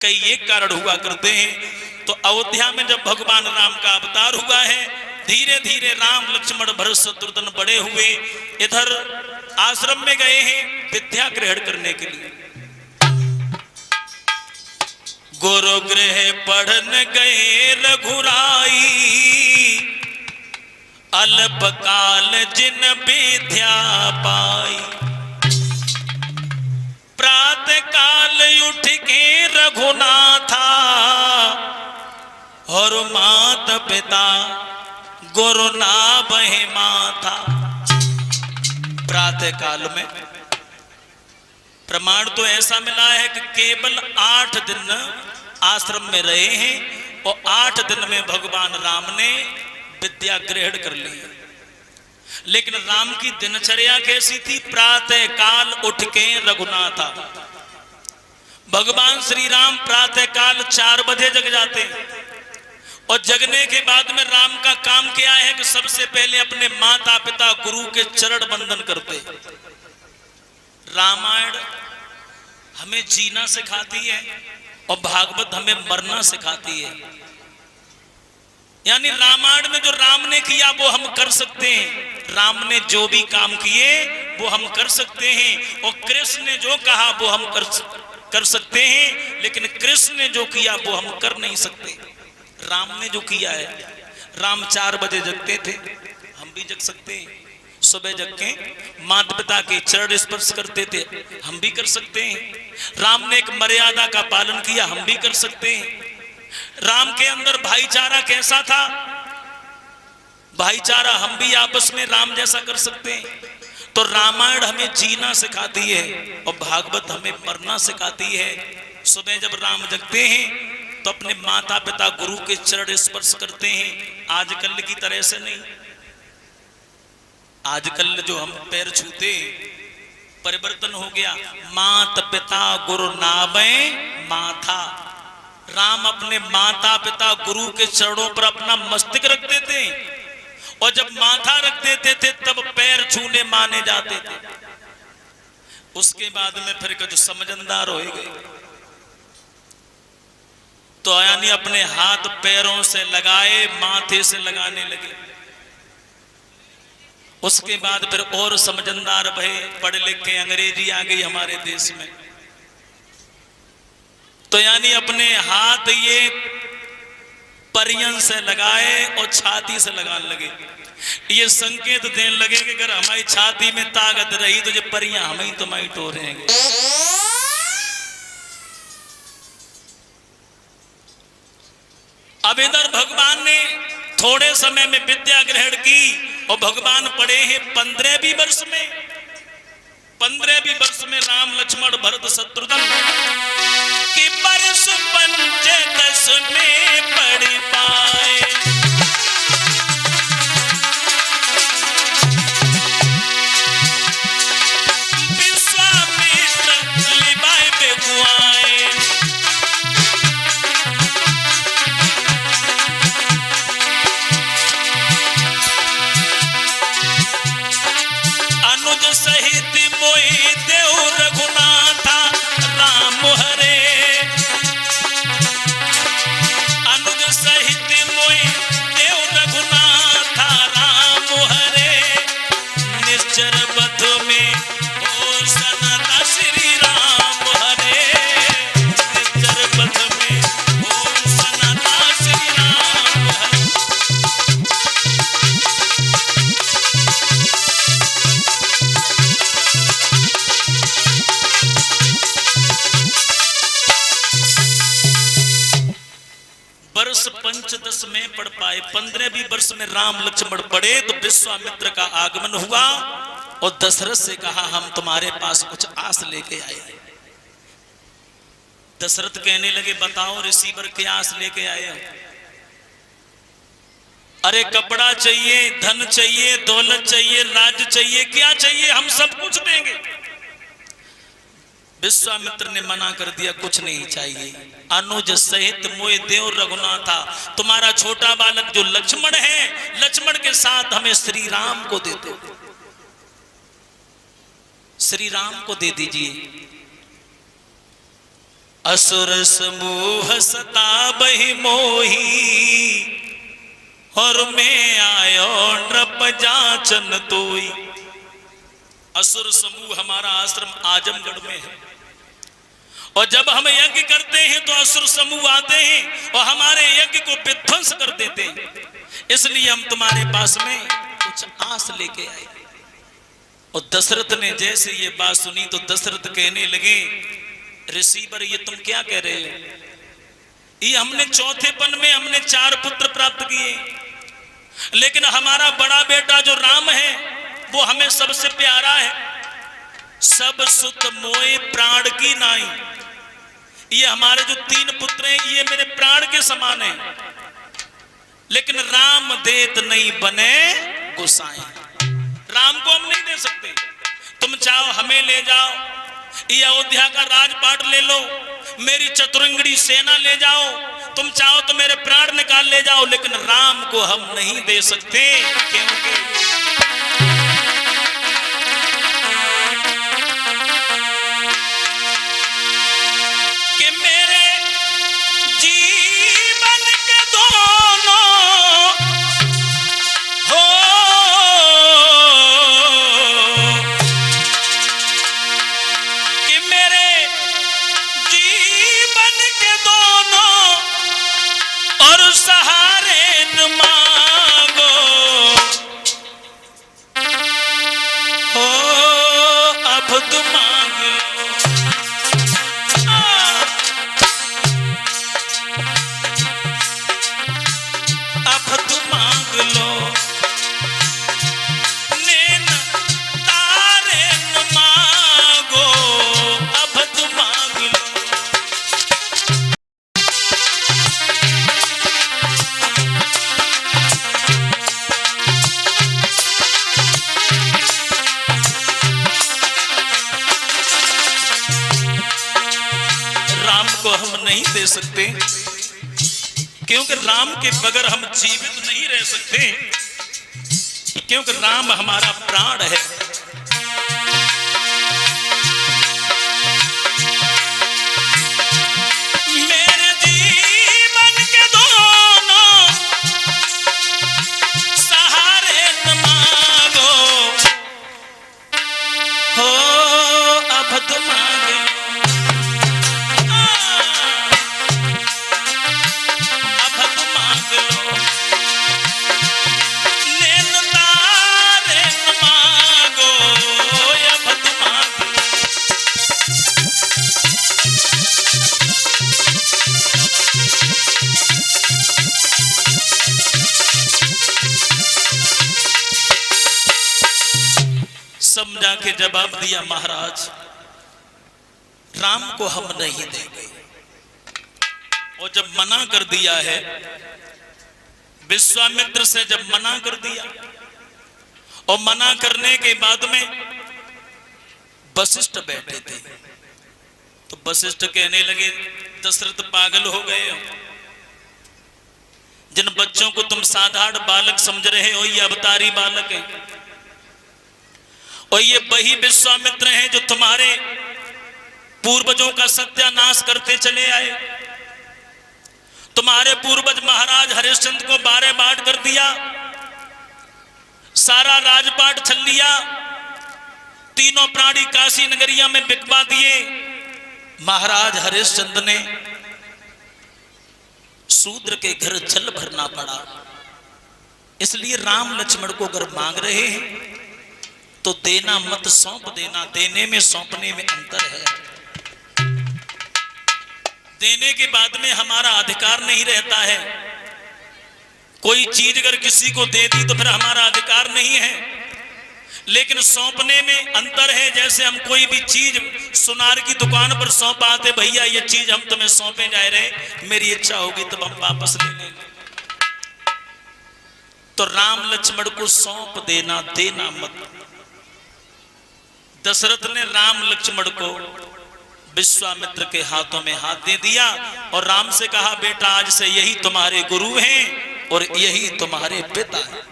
कई एक कारण हुआ करते हैं। तो अयोध्या में जब भगवान राम का अवतार हुआ है, धीरे धीरे राम लक्ष्मण भरत शत्रुघ्न बड़े हुए, इधर आश्रम में गए हैं विद्या ग्रहण करने के लिए। गुरु गृह पढ़न गए रघुराई, अल्पकाल जिन विद्या पाई। प्रातः काल उठ के रघुनाथा, और माता पिता गुरु ना बहे माथा। प्रातः काल में प्रमाण तो ऐसा मिला है कि केवल 8 दिन आश्रम में रहे हैं और 8 दिन में भगवान राम ने विद्या ग्रहण कर ली। लेकिन राम की दिनचर्या कैसी थी? प्रातः काल उठ के रघुनाथा। भगवान श्री राम प्रातः काल 4 बजे जग जाते हैं और जगने के बाद में राम का काम क्या है कि सबसे पहले अपने माता पिता गुरु के चरण बंदन करते। रामायण हमें जीना सिखाती है और भागवत हमें मरना सिखाती है। यानी रामायण में जो राम ने किया वो हम कर सकते हैं, राम ने जो भी काम किए वो हम कर सकते हैं, और कृष्ण ने जो कहा वो हम कर सकते हैं, लेकिन कृष्ण ने जो किया वो हम कर नहीं सकते। राम ने जो किया है, राम 4 बजे जगते थे, हम भी जग सकते हैं। सुबह जग के माता पिता के चरण स्पर्श करते थे, हम भी कर सकते हैं। राम ने एक मर्यादा का पालन किया, हम भी कर सकते हैं। राम के अंदर भाईचारा कैसा था? भाईचारा हम भी आपस में राम जैसा कर सकते हैं। तो रामायण हमें जीना सिखाती है और भागवत हमें मरना सिखाती है। सुबह जब राम जगते हैं तो अपने माता पिता गुरु के चरण स्पर्श करते हैं, आजकल की तरह से नहीं। आजकल जो हम पैर छूते परिवर्तन हो गया। माता पिता गुरु नावे माथा। राम अपने माता पिता गुरु के चरणों पर अपना मस्तक रख देते, और जब माथा रख देते थे तब पैर छूने माने जाते थे। उसके बाद में फिर जो समझदार हो गए तो यानी अपने हाथ पैरों से लगाए, माथे से लगाने लगे। उसके बाद फिर और समझदार भये, पढ़ लिख के अंग्रेजी आ गई हमारे देश में। तो यानी अपने हाथ ये परियन से लगाए और छाती से लगाने लगे। ये संकेत देने लगे कि अगर हमारी छाती में ताकत रही तो ये परियां हम ही तुम्हारी टोरेंगे। अब इधर भगवान ने थोड़े समय में विद्या ग्रहण की और भगवान पढ़े हैं 15वीं वर्ष में। 15वीं वर्ष में राम लक्ष्मण भरत शत्रुघ्न कि वर्ष 15 में पढ़ पाए। विश्वामित्र लिबाए बेगुआए। अनुज सहित मोहि देव रघुनाथा राम हरे। अनुज सहित मोहि देव रघुनाथा राम हरे। निश्चर बध में हो सनता श्री राम हरे। निश्चर बध में हो सनता श्री राम हरे। वर्ष 15 में पढ़ पाए। 15वीं वर्ष में राम लक्ष्मण पढ़े तो विश्वामित्र का आगमन हुआ और दशरथ से कहा हम तुम्हारे पास कुछ आस लेके आए। दशरथ कहने लगे बताओ ऋषिवर क्या आस लेके आए हो? अरे कपड़ा चाहिए, धन चाहिए, दौलत चाहिए, राज्य चाहिए, क्या चाहिए? हम सब कुछ देंगे। विश्वामित्र ने मना कर दिया, कुछ नहीं चाहिए। अनुज सहित मोहि देव रघुनाथा, तुम्हारा छोटा बालक जो लक्ष्मण है, लक्ष्मण के साथ हमें श्री राम को दे दो, श्री राम को दे दीजिए। असुर समूह सताबहि मोही, और मैं आयो नृप जाचन तोई। असुर समूह हमारा आश्रम आजमगढ़ में है, और जब हम यज्ञ करते हैं तो असुर समूह आते हैं और हमारे यज्ञ को विध्वंस कर देते हैं। इसलिए हम तुम्हारे पास में कुछ आस लेके आए। और दशरथ ने जैसे ये बात सुनी तो दशरथ कहने लगे, ऋषिवर ये तुम क्या कह रहे हो? ये हमने चौथेपन में हमने 4 पुत्र प्राप्त किए, लेकिन हमारा बड़ा बेटा जो राम है वो हमें सबसे प्यारा है। सब सुत मोए प्राण की नाई। ये हमारे जो 3 पुत्र हैं ये मेरे प्राण के समान हैं, लेकिन राम देत नहीं बने गोसाई। राम को हम नहीं दे सकते। तुम चाहो हमें ले जाओ, ये अयोध्या का राजपाट ले लो, मेरी चतुरंगड़ी सेना ले जाओ, तुम चाहो तो मेरे प्राण निकाल ले जाओ, लेकिन राम को हम नहीं दे सकते। क्योंकि दे सकते, क्योंकि राम के बगैर हम जीवित नहीं रह सकते, क्योंकि राम हमारा प्राण है। मेरे जीवन के दोनों सहारे न मांगो, हो अब तुम मांगे समझा के जवाब दिया, महाराज राम को हम नहीं देंगे। और जब मना कर दिया है, विश्वामित्र से जब मना कर दिया, और मना करने के बाद में वशिष्ठ बैठे थे, तो वशिष्ठ कहने लगे, दशरथ पागल हो गए हो। जिन बच्चों को तुम साधारण बालक समझ रहे हो ये अवतारी बालक है, और ये वही विश्वामित्र हैं जो तुम्हारे पूर्वजों का सत्यानाश करते चले आए। तुम्हारे पूर्वज महाराज हरिश्चंद्र को 12 बांट कर दिया, सारा राजपाट छल लिया, तीनों प्राणी काशी नगरिया में बिकवा दिए। महाराज हरिश्चंद्र ने शूद्र के घर जल भरना पड़ा। इसलिए राम लक्ष्मण को अगर मांग रहे हैं तो देना मत, सौंप देना। देने में सौंपने में अंतर है। देने के बाद में हमारा अधिकार नहीं रहता है। कोई चीज अगर किसी को दे दी तो फिर हमारा अधिकार नहीं है, लेकिन सौंपने में अंतर है। जैसे हम कोई भी चीज सुनार की दुकान पर सौंप आते, भैया ये चीज हम तुम्हें सौंपे जा रहे, मेरी इच्छा होगी तब हम वापस ले लेंगे। तो राम लक्ष्मण को सौंप देना, देना मत। दशरथ ने राम लक्ष्मण को विश्वामित्र के हाथों में हाथ दे दिया और राम से कहा, बेटा आज से यही तुम्हारे गुरु हैं और यही तुम्हारे पिता हैं।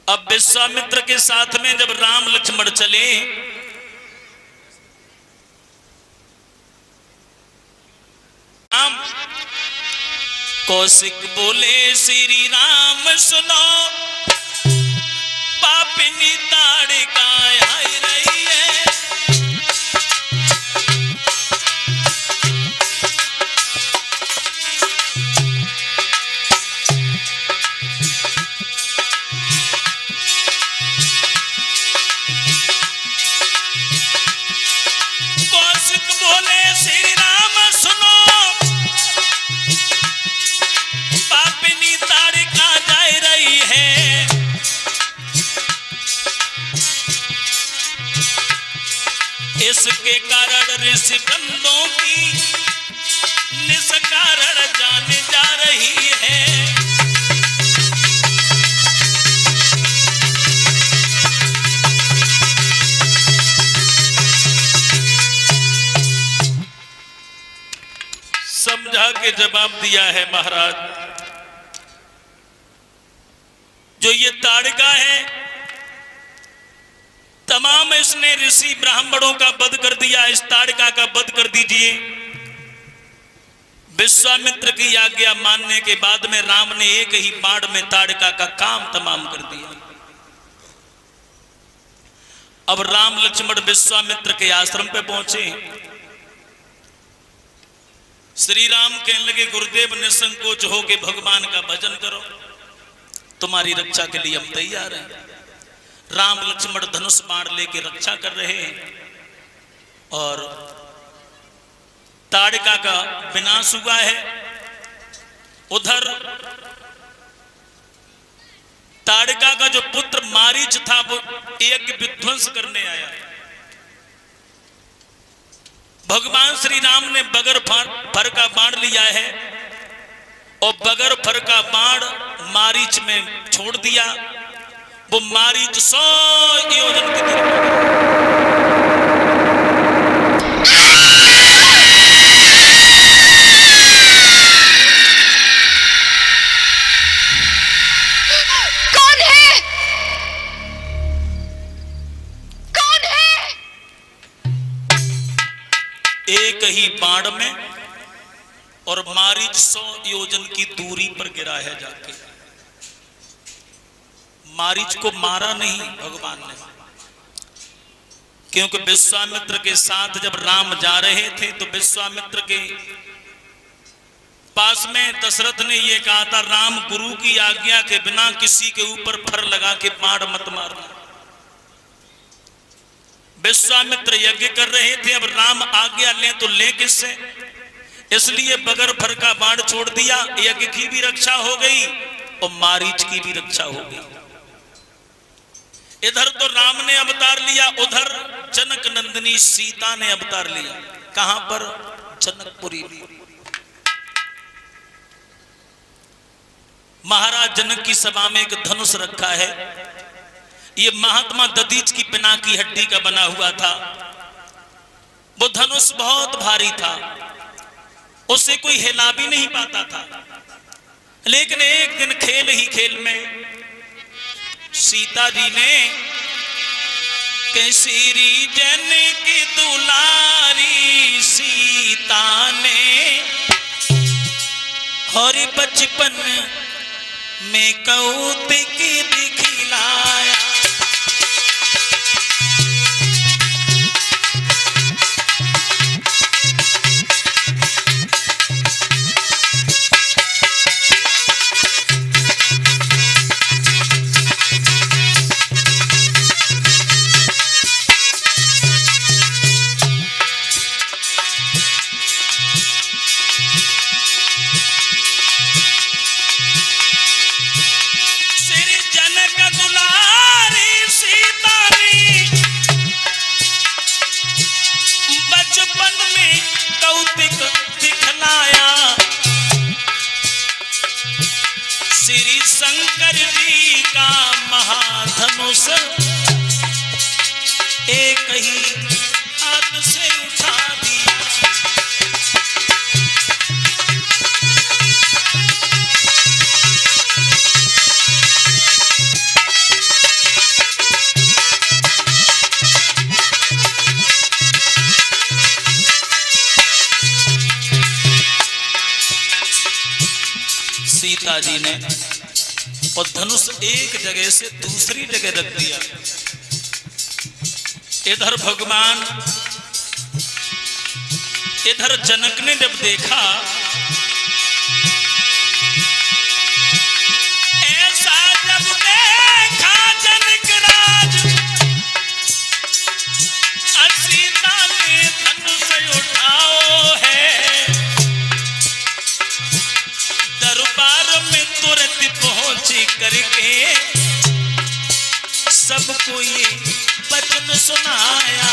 अब विश्वामित्र के साथ में जब राम लक्ष्मण चले, राम कौशिक बोले श्री राम सुनो, पापिनी ताड़िका आई रही है। कौशिक बोले श्री राम सुनो, पापिनी ताड़िका जा रही है। इसके कारण ऋषि बंदों की निष्कारण जान जा रही है। समझा के जवाब दिया है महाराज, जो ये ताड़िका है, तमाम इसने ऋषि ब्राह्मणों का वध कर दिया, इस ताड़िका का वध कर दीजिए। विश्वामित्र की आज्ञा मानने के बाद में राम ने एक ही बाण में ताड़िका का काम तमाम कर दिया। अब राम लक्ष्मण विश्वामित्र के आश्रम पे पहुंचे। श्री राम कहने लगे, गुरुदेव निसंकोच हो के भगवान का भजन करो, तुम्हारी रक्षा के लिए हम तैयार हैं। राम लक्ष्मण धनुष बाण लेके रक्षा कर रहे हैं और ताड़िका का विनाश हुआ है। उधर ताड़िका का जो पुत्र मारीच था वो एक विध्वंस करने आया। भगवान श्री राम ने बगर फर का बाण लिया है और बगर फर का बाण मारीच में छोड़ दिया। वो मारीच 100 योजन की दूरी कौन है? कौन है? एक ही बाण में और मारीच 100 योजन की दूरी पर गिरा है जाके। मारीच को मारा नहीं भगवान ने, क्योंकि विश्वामित्र के साथ जब राम जा रहे थे तो विश्वामित्र के पास में दशरथ ने यह कहा था, राम गुरु की आज्ञा के बिना किसी के ऊपर फर लगा के बाण मत मारना। विश्वामित्र यज्ञ कर रहे थे, अब राम आज्ञा लें तो ले किससे, इसलिए बगर फर का बाण छोड़ दिया। यज्ञ की भी रक्षा हो गई और मारीच की भी रक्षा हो गई। इधर तो राम ने अवतार लिया, उधर जनक नंदिनी सीता ने अवतार लिया। कहां पर? जनकपुरी। महाराज जनक की सभा में एक धनुष रखा है। ये महात्मा दधीच की पिना की हड्डी का बना हुआ था। वो धनुष बहुत भारी था, उससे कोई हिला भी नहीं पाता था। लेकिन एक दिन खेल ही खेल में सीता जी ने केसरी जन की दुलारी सीता ने हरि बचपन में कौतिक दिखलाया। श्री शंकर जी का महाधनुष एक ही हाथ से उठा दिया। सीता जी ने, और धनुष एक जगह से दूसरी जगह रख दिया। इधर भगवान, इधर जनक ने जब देखा ऐसा, जब देखा जनक राज सीता ने धनुष उठाओ है, दरबार में तुरंत पहुंची करके सबको ये वचन सुनाया।